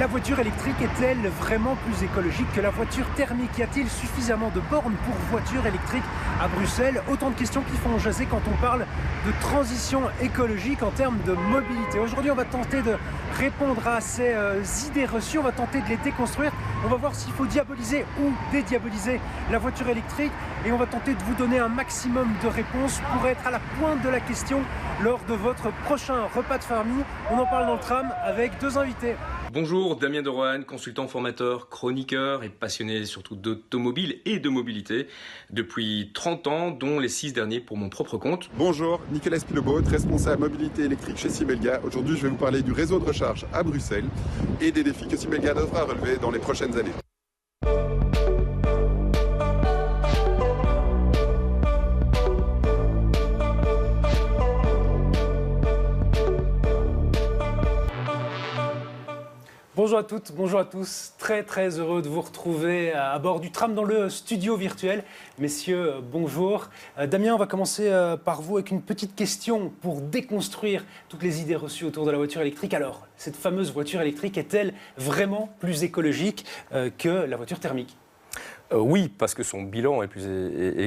La voiture électrique est-elle vraiment plus écologique que la voiture thermique? Y a-t-il suffisamment de bornes pour voitures électriques à Bruxelles? Autant de questions qui font jaser quand on parle de transition écologique en termes de mobilité. Aujourd'hui, on va tenter de répondre à ces idées reçues, on va tenter de les déconstruire. On va voir s'il faut diaboliser ou dédiaboliser la voiture électrique et on va tenter de vous donner un maximum de réponses pour être à la pointe de la question lors de votre prochain repas de famille. On en parle dans le tram avec deux invités. Bonjour, Damien de Rohan, consultant formateur, chroniqueur et passionné surtout d'automobile et de mobilité depuis 30 ans, dont les 6 derniers pour mon propre compte. Bonjour, Nicolas Spilobaud, responsable mobilité électrique chez Simelga. Aujourd'hui, je vais vous parler du réseau de recharge à Bruxelles et des défis que Simelga devra relever dans les prochaines années. Bonjour à toutes, bonjour à tous. Très heureux de vous retrouver à bord du tram dans le studio virtuel. Messieurs, bonjour. Damien, on va commencer par vous avec une petite question pour déconstruire toutes les idées reçues autour de la voiture électrique. Alors, cette fameuse voiture électrique est-elle vraiment plus écologique que la voiture thermique ? Oui, parce que son bilan est plus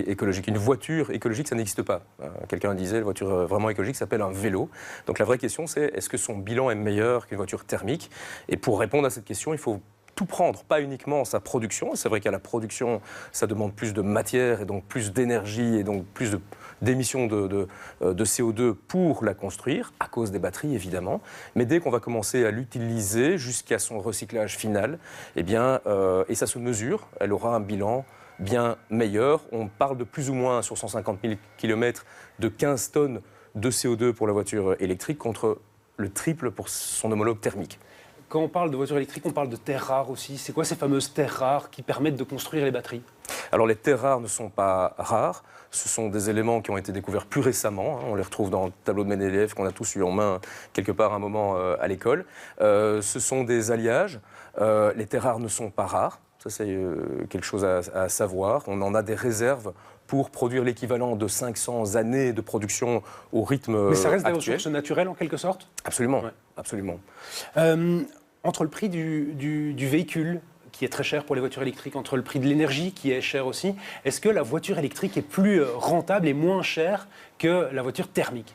écologique. Une voiture écologique, ça n'existe pas. Quelqu'un disait, la voiture vraiment écologique s'appelle un vélo. Donc la vraie question, c'est est-ce que son bilan est meilleur qu'une voiture thermique? Et pour répondre à cette question, il faut tout prendre, pas uniquement sa production. C'est vrai qu'à la production, ça demande plus de matière et donc plus d'énergie et donc plus d'émissions de CO2 pour la construire, à cause des batteries évidemment. Mais dès qu'on va commencer à l'utiliser jusqu'à son recyclage final, eh bien, et ça se mesure, elle aura un bilan bien meilleur. On parle de plus ou moins sur 150 000 km de 15 tonnes de CO2 pour la voiture électrique contre le triple pour son homologue thermique. Quand on parle de voiture électrique, on parle de terres rares aussi. C'est quoi ces fameuses terres rares qui permettent de construire les batteries? Alors les terres rares ne sont pas rares, ce sont des éléments qui ont été découverts plus récemment. On les retrouve dans le tableau de Mendeleïev qu'on a tous eu en main quelque part à un moment à l'école. Ce sont des alliages. Les terres rares ne sont pas rares. Ça, c'est quelque chose à savoir. On en a des réserves pour produire l'équivalent de 500 années de production au rythme actuel. Mais ça reste des ressources naturelles en quelque sorte? Absolument, ouais. Absolument. Entre le prix du véhicule, qui est très cher pour les voitures électriques, entre le prix de l'énergie, qui est cher aussi, est-ce que la voiture électrique est plus rentable et moins chère que la voiture thermique?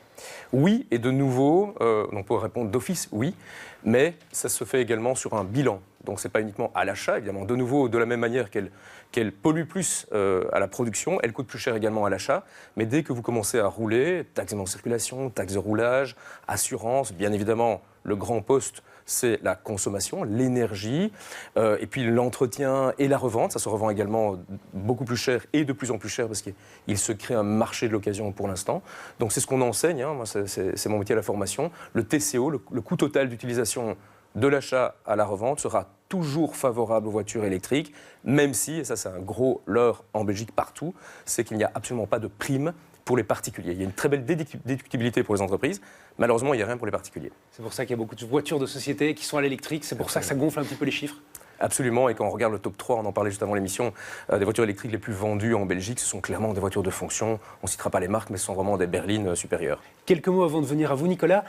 Oui, et de nouveau, on peut répondre d'office, oui, mais ça se fait également sur un bilan. Donc ce n'est pas uniquement à l'achat, évidemment. De nouveau, de la même manière qu'elle pollue plus à la production, elle coûte plus cher également à l'achat. Mais dès que vous commencez à rouler, taxe de circulation, taxe de roulage, assurance, bien évidemment, le grand poste, c'est la consommation, l'énergie, et puis l'entretien et la revente. Ça se revend également beaucoup plus cher et de plus en plus cher parce qu'il se crée un marché de l'occasion pour l'instant. Donc c'est ce qu'on enseigne, hein. Moi c'est mon métier à la formation. Le TCO, le coût total d'utilisation de l'achat à la revente sera toujours favorable aux voitures électriques, même si, et ça c'est un gros leurre en Belgique partout, c'est qu'il n'y a absolument pas de prime pour les particuliers. Il y a une très belle déductibilité pour les entreprises. Malheureusement, il n'y a rien pour les particuliers. C'est pour ça qu'il y a beaucoup de voitures de société qui sont à l'électrique. C'est pour ça que ça gonfle un petit peu les chiffres. Absolument, et quand on regarde le top 3, on en parlait juste avant l'émission, des voitures électriques les plus vendues en Belgique, ce sont clairement des voitures de fonction. On ne citera pas les marques, mais ce sont vraiment des berlines supérieures. Quelques mots avant de venir à vous, Nicolas.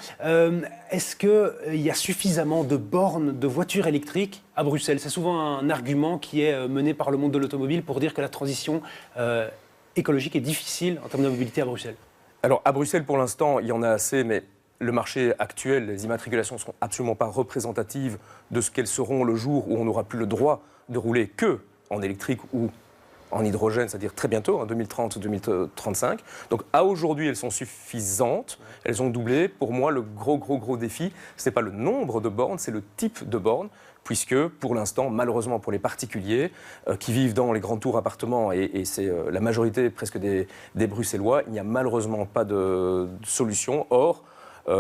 Est-ce qu'il y a suffisamment de bornes de voitures électriques à Bruxelles? C'est souvent un argument qui est mené par le monde de l'automobile pour dire que la transition écologique est difficile en termes de mobilité à Bruxelles. Alors, à Bruxelles, pour l'instant, il y en a assez, mais le marché actuel, les immatriculations ne sont absolument pas représentatives de ce qu'elles seront le jour où on n'aura plus le droit de rouler que en électrique ou en hydrogène, c'est-à-dire très bientôt, en 2030-2035. Donc à aujourd'hui, elles sont suffisantes, elles ont doublé. Pour moi, le gros défi, ce n'est pas le nombre de bornes, c'est le type de bornes, puisque pour l'instant, malheureusement pour les particuliers qui vivent dans les grands tours appartements, et c'est la majorité presque des Bruxellois, il n'y a malheureusement pas de solution. Or,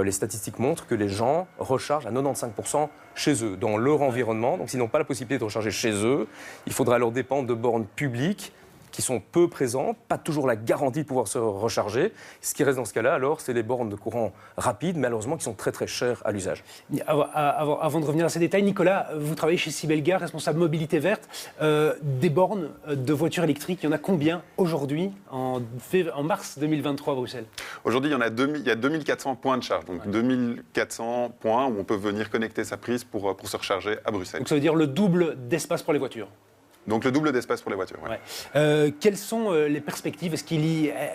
les statistiques montrent que les gens rechargent à 95% chez eux, dans leur environnement. Donc s'ils n'ont pas la possibilité de recharger chez eux, il faudra leur dépendre de bornes publiques qui sont peu présents, pas toujours la garantie de pouvoir se recharger. Ce qui reste dans ce cas-là, alors, c'est les bornes de courant rapide, malheureusement, qui sont très très chères à l'usage. Avant de revenir à ces détails, Nicolas, vous travaillez chez Sibelga, responsable mobilité verte. Des bornes de voitures électriques, il y en a combien aujourd'hui, en mars 2023 à Bruxelles? Aujourd'hui, il y a 2400 points de charge, donc 2400 points où on peut venir connecter sa prise pour se recharger à Bruxelles. Donc ça veut dire le double d'espace pour les voitures? Donc le double d'espace pour les voitures. Ouais. Ouais. Quelles sont les perspectives?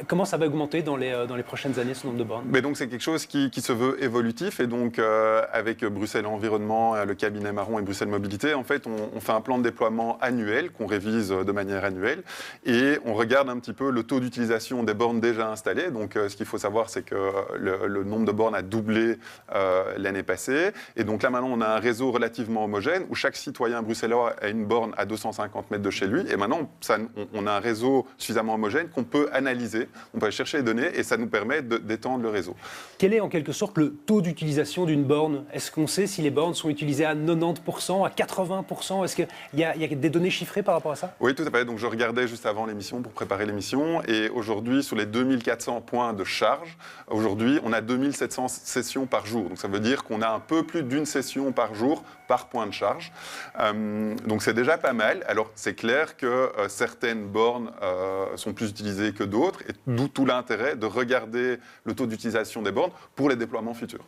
Comment ça va augmenter dans les prochaines années, ce nombre de bornes? Mais donc c'est quelque chose qui se veut évolutif et donc avec Bruxelles Environnement, le cabinet Marron et Bruxelles Mobilité, en fait on fait un plan de déploiement annuel qu'on révise de manière annuelle et on regarde un petit peu le taux d'utilisation des bornes déjà installées. Donc ce qu'il faut savoir, c'est que le nombre de bornes a doublé l'année passée et donc là maintenant on a un réseau relativement homogène où chaque citoyen bruxellois a une borne à 250 mètres de chez lui. Et maintenant, on a un réseau suffisamment homogène qu'on peut analyser, on peut aller chercher les données et ça nous permet d'étendre le réseau. Quel est en quelque sorte le taux d'utilisation d'une borne? Est-ce qu'on sait si les bornes sont utilisées à 90%, à 80%? Est-ce qu'il y a des données chiffrées par rapport à ça? Oui, tout à fait. Donc je regardais juste avant l'émission pour préparer l'émission et aujourd'hui, sur les 2400 points de charge, aujourd'hui, on a 2700 sessions par jour. Donc ça veut dire qu'on a un peu plus d'une session par jour par point de charge. Donc c'est déjà pas mal. Alors c'est clair que certaines bornes sont plus utilisées que d'autres, et d'où tout l'intérêt de regarder le taux d'utilisation des bornes pour les déploiements futurs.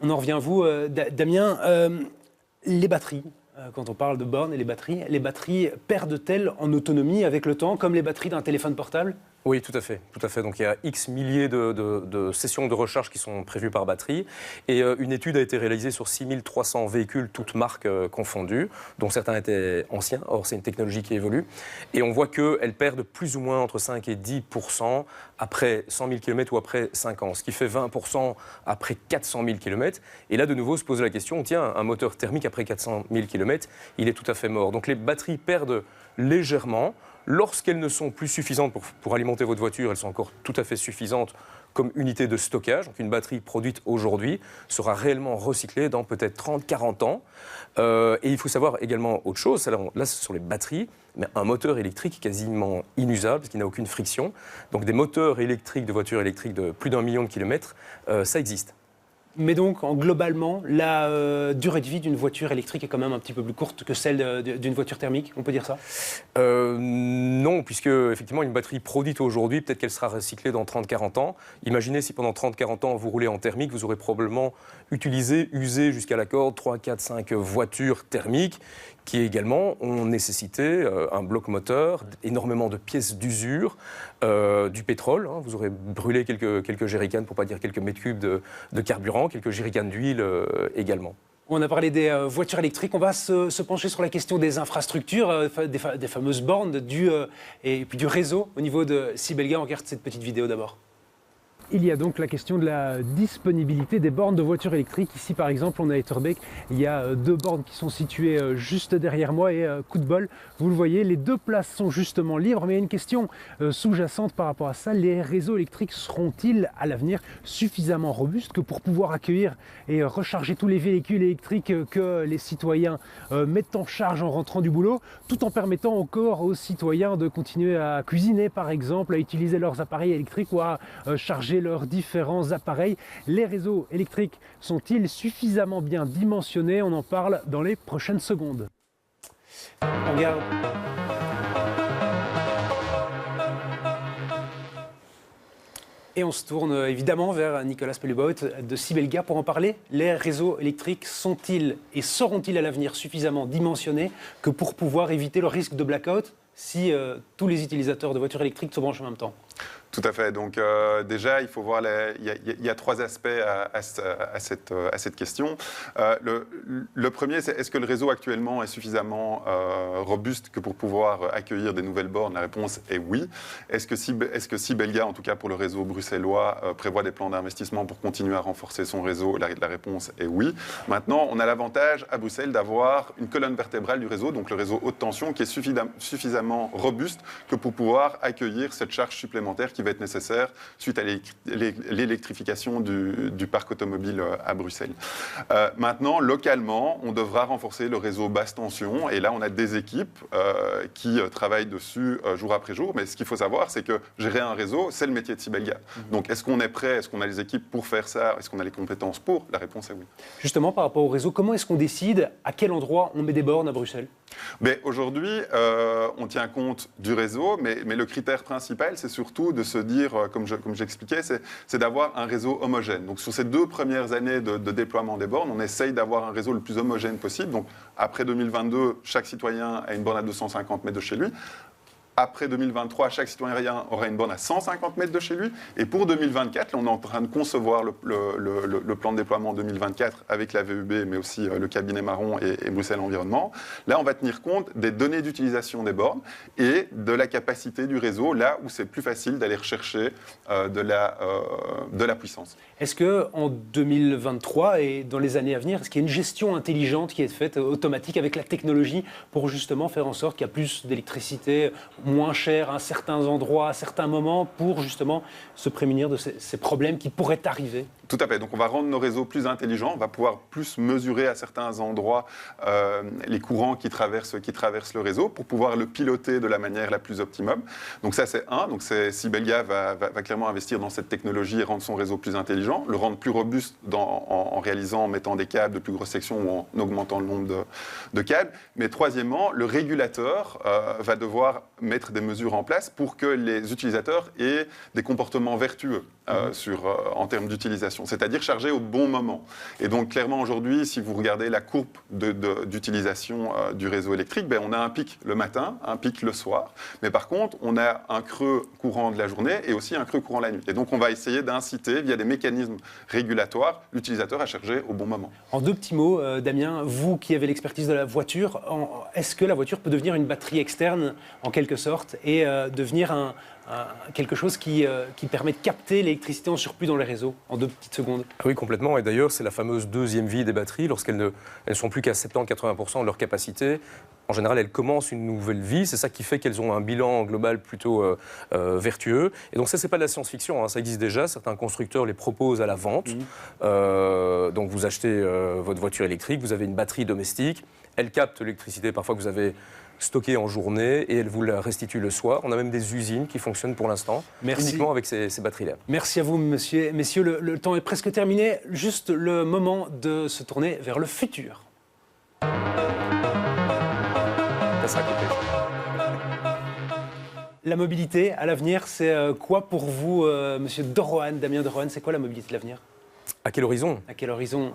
On en revient à vous, Damien. Les batteries, quand on parle de bornes et les batteries perdent-elles en autonomie avec le temps, comme les batteries d'un téléphone portable? Oui, tout à fait, tout à fait. Donc il y a X milliers de sessions de recharge qui sont prévues par batterie. Et une étude a été réalisée sur 6300 véhicules, toutes marques confondues, dont certains étaient anciens. Or, c'est une technologie qui évolue. Et on voit qu'elles perdent plus ou moins entre 5 et 10% après 100 000 km ou après 5 ans, ce qui fait 20% après 400 000 km. Et là, de nouveau, se pose la question, tiens, un moteur thermique après 400 000 km, il est tout à fait mort. Donc les batteries perdent légèrement. Lorsqu'elles ne sont plus suffisantes pour alimenter votre voiture, elles sont encore tout à fait suffisantes comme unité de stockage. Donc une batterie produite aujourd'hui sera réellement recyclée dans peut-être 30-40 ans. Et il faut savoir également autre chose, là ce sont les batteries, mais un moteur électrique quasiment inusable parce qu'il n'a aucune friction. Donc des moteurs électriques de voitures électriques de plus d'1 million de kilomètres, ça existe. Mais donc, globalement, la durée de vie d'une voiture électrique est quand même un petit peu plus courte que celle d'une voiture thermique, on peut dire ça? Non, puisque effectivement, une batterie produite aujourd'hui, peut-être qu'elle sera recyclée dans 30-40 ans. Imaginez si pendant 30-40 ans, vous roulez en thermique, vous aurez probablement usé jusqu'à la corde 3, 4, 5 voitures thermiques qui également ont nécessité un bloc moteur, énormément de pièces d'usure, du pétrole. Vous aurez brûlé quelques jerrycans, pour ne pas dire quelques mètres cubes de carburant, quelques jerrycans d'huile également. On a parlé des voitures électriques, on va se pencher sur la question des infrastructures, des fameuses bornes et puis du réseau au niveau de Sibelga. On regarde cette petite vidéo d'abord. Il y a donc la question de la disponibilité des bornes de voitures électriques. Ici, par exemple, on a Etterbeek. Il y a 2 bornes qui sont situées juste derrière moi et coup de bol, vous le voyez, les 2 places sont justement libres. Mais il y a une question sous-jacente par rapport à ça. Les réseaux électriques seront-ils à l'avenir suffisamment robustes que pour pouvoir accueillir et recharger tous les véhicules électriques que les citoyens mettent en charge en rentrant du boulot, tout en permettant encore aux citoyens de continuer à cuisiner, par exemple, à utiliser leurs appareils électriques ou à charger leurs différents appareils. Les réseaux électriques sont-ils suffisamment bien dimensionnés? On en parle dans les prochaines secondes. On regarde. Et on se tourne évidemment vers Nicolas Pellebaut de Sibelga pour en parler. Les réseaux électriques sont-ils et seront-ils à l'avenir suffisamment dimensionnés que pour pouvoir éviter le risque de blackout si tous les utilisateurs de voitures électriques se branchent en même temps? Tout à fait. Donc déjà, il faut voir, il y a 3 aspects à cette question. Le premier, c'est est-ce que le réseau actuellement est suffisamment robuste que pour pouvoir accueillir des nouvelles bornes? La réponse est oui. Est-ce que Sibelga, en tout cas pour le réseau bruxellois, prévoit des plans d'investissement pour continuer à renforcer son réseau? La réponse est oui. Maintenant, on a l'avantage à Bruxelles d'avoir une colonne vertébrale du réseau, donc le réseau haute tension, qui est suffisamment robuste que pour pouvoir accueillir cette charge supplémentaire qui va être nécessaire suite à l'électrification du parc automobile à Bruxelles. Maintenant, localement, on devra renforcer le réseau basse tension. Et là, on a des équipes qui travaillent dessus jour après jour. Mais ce qu'il faut savoir, c'est que gérer un réseau, c'est le métier de Sibelgaz. Donc, est-ce qu'on est prêt? Est-ce qu'on a les équipes pour faire ça? Est-ce qu'on a les compétences pour? La réponse est oui. Justement, par rapport au réseau, comment est-ce qu'on décide à quel endroit on met des bornes à Bruxelles? Mais aujourd'hui, on tient compte du réseau, mais le critère principal, c'est surtout de se dire, comme j'expliquais, c'est d'avoir un réseau homogène. Donc, sur ces 2 premières années de déploiement des bornes, on essaye d'avoir un réseau le plus homogène possible. Donc, après 2022, chaque citoyen a une borne à 250 mètres de chez lui. Après 2023, chaque citoyen aura une borne à 150 mètres de chez lui. Et pour 2024, là, on est en train de concevoir le plan de déploiement 2024 avec la VUB, mais aussi le cabinet Marron et Bruxelles Environnement. Là, on va tenir compte des données d'utilisation des bornes et de la capacité du réseau, là où c'est plus facile d'aller rechercher de la puissance. Est-ce qu'en 2023 et dans les années à venir, est-ce qu'il y a une gestion intelligente qui est faite automatique avec la technologie pour justement faire en sorte qu'il y a plus d'électricité moins chère à certains endroits, à certains moments, pour justement se prémunir de ces problèmes qui pourraient arriver? Tout à fait. Donc on va rendre nos réseaux plus intelligents, on va pouvoir plus mesurer à certains endroits les courants qui traversent le réseau pour pouvoir le piloter de la manière la plus optimum. Donc ça c'est un. Donc Sibelgaz va clairement investir dans cette technologie et rendre son réseau plus intelligent, le rendre plus robuste en réalisant, en mettant des câbles de plus grosse section ou en augmentant le nombre de câbles. Mais troisièmement, le régulateur va devoir mettre des mesures en place pour que les utilisateurs aient des comportements vertueux en termes d'utilisation, c'est-à-dire charger au bon moment. Et donc clairement aujourd'hui, si vous regardez la courbe d'utilisation du réseau électrique, on a un pic le matin, un pic le soir, mais par contre on a un creux courant de la journée et aussi un creux courant la nuit. Et donc on va essayer d'inciter via des mécanismes régulatoires l'utilisateur à charger au bon moment. En 2 petits mots, Damien, vous qui avez l'expertise de la voiture, est-ce que la voiture peut devenir une batterie externe en quelque sorte et devenir quelque chose qui permet de capter l'électricité en surplus dans les réseaux en 2 petites secondes? Oui, complètement. Et d'ailleurs, c'est la fameuse deuxième vie des batteries. Lorsqu'elles ne sont plus qu'à 70-80% de leur capacité, en général, elles commencent une nouvelle vie. C'est ça qui fait qu'elles ont un bilan global plutôt vertueux. Et donc ça, c'est pas de la science-fiction, hein. Ça existe déjà. Certains constructeurs les proposent à la vente. Donc vous achetez votre voiture électrique, vous avez une batterie domestique. Elle capte l'électricité parfois que vous avez stockée en journée et elle vous la restitue le soir. On a même des usines qui fonctionnent pour l'instant uniquement avec ces batteries-là. Merci à vous, messieurs. Le temps est presque terminé. Juste le moment de se tourner vers le futur. Ça sera coupé. La mobilité à l'avenir, c'est quoi pour vous, monsieur Dorohan, Damien Dorohan? C'est quoi la mobilité de l'avenir? À quel horizon? À quel horizon?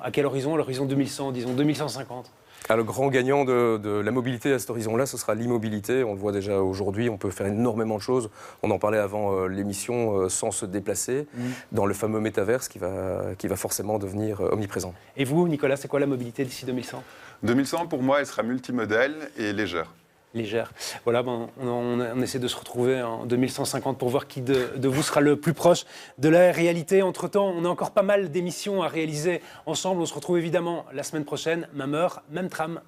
L'horizon 2100, disons 2150. Le grand gagnant de la mobilité à cet horizon-là, ce sera l'immobilité. On le voit déjà aujourd'hui, on peut faire énormément de choses. On en parlait avant l'émission, sans se déplacer, dans le fameux métaverse qui va forcément devenir omniprésent. Et vous, Nicolas, c'est quoi la mobilité d'ici 2100? 2100, pour moi, elle sera multimodale et légère. Légère. Voilà, on essaie de se retrouver en 2150 pour voir qui de vous sera le plus proche de la réalité. Entre-temps, on a encore pas mal d'émissions à réaliser ensemble. On se retrouve évidemment la semaine prochaine, même heure, même tram.